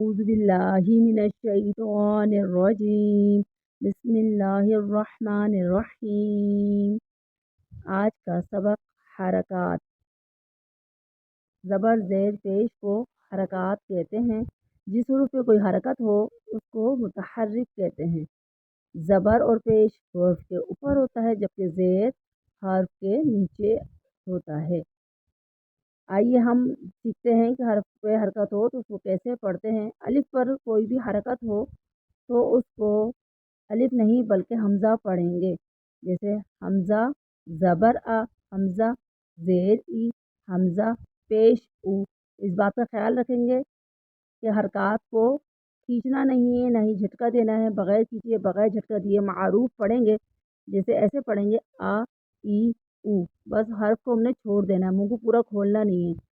أعوذ بالله من الشيطان الرجیم بسم اللہ الرحمن الرحیم۔ آج کا سبق حرکات۔ زبر زیر پیش کو حرکات کہتے ہیں۔ جس حروف پہ کوئی حرکت ہو اس کو متحرک کہتے ہیں۔ زبر اور پیش حرف کے اوپر ہوتا ہے جبکہ زیر حرف کے نیچے ہوتا ہے۔ آئیے ہم سیکھتے ہیں کہ حرف پہ حرکت ہو تو اس کو کیسے پڑھتے ہیں۔ الف پر کوئی بھی حرکت ہو تو اس کو الف نہیں بلکہ حمزہ پڑھیں گے، جیسے حمزہ زبر آ، حمزہ زیر ای، حمزہ پیش او۔ اس بات کا خیال رکھیں گے کہ حرکات کو کھینچنا نہیں ہے، نہ ہی جھٹکا دینا ہے، بغیر کھینچے بغیر جھٹکا دیے معروف پڑھیں گے۔ جیسے ایسے پڑھیں گے آ ای او، بس حرف کو ہم نے چھوڑ دینا ہے، منہ کو پورا کھولنا نہیں ہے۔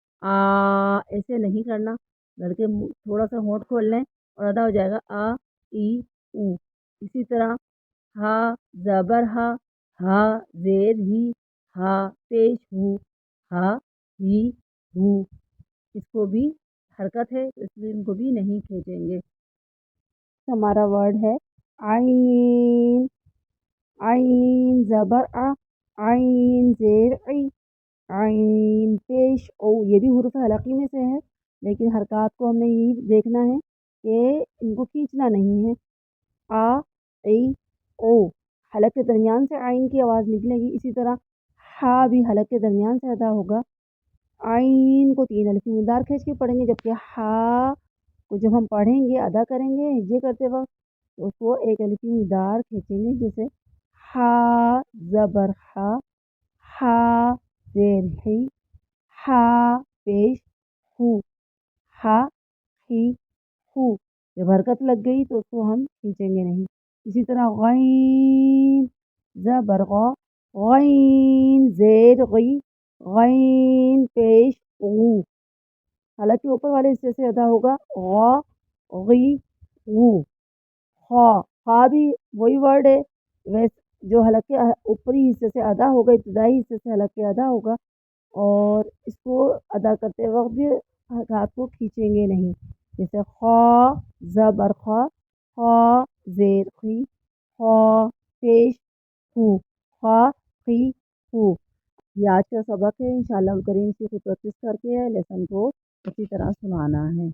ایسے نہیں کرنا بلکہ تھوڑا سا ہونٹ کھول لیں اور ادا ہو جائے گا آ ای او۔ اسی طرح ہا زبر ہا، ہا زیر ہی، ہا پیش ہو، ہا ہی ہو۔ اس کو بھی حرکت ہے اس لیے ان کو بھی نہیں کھینچیں گے۔ ہمارا ورڈ ہے عین۔ عین زبر آ، عین زیر عی، عین پیش او۔ یہ بھی حروف حلقی میں سے ہے لیکن حرکات کو ہم نے یہ دیکھنا ہے کہ ان کو کھینچنا نہیں ہے۔ آ ای او، حلق کے درمیان سے عین کی آواز نکلے گی۔ اسی طرح ہا بھی حلق کے درمیان سے ادا ہوگا۔ عین کو 3 الف کی مقدار کھینچ کے پڑھیں گے جبکہ ہا کو جب ہم پڑھیں گے ادا کریں گے ہجے کرتے وقت تو اس کو 1 الف کی مقدار کھینچیں گے، جیسے ہا زبر ہا، ہا زیر ہی، ہا پیش ہو، ہا ہی ہو۔ جب حرکت لگ گئی تو اس کو ہم کھینچیں گے نہیں۔ اسی طرح غین زبر غا، غین زیر غی، غین پیش غو۔ حالانکہ اوپر والے حصے سے ادا ہوگا غا غی غو۔ خا، خا بھی وہی ورڈ ہے، ویسے جو حلق کے اوپری حصے سے ادا ہوگا، ابتدائی حصے سے حلق کے ادا ہوگا، اور اس کو ادا کرتے وقت بھی ہاتھ کو کھینچیں گے نہیں۔ جیسے خا زبر خا، خا زیر خی، خا پیش ہو، خا خی ہو۔ یہ آج کا سبق ہے، انشاءاللہ کریم سے پریکٹس کر کے لیسن کو اچھی طرح سنانا ہے۔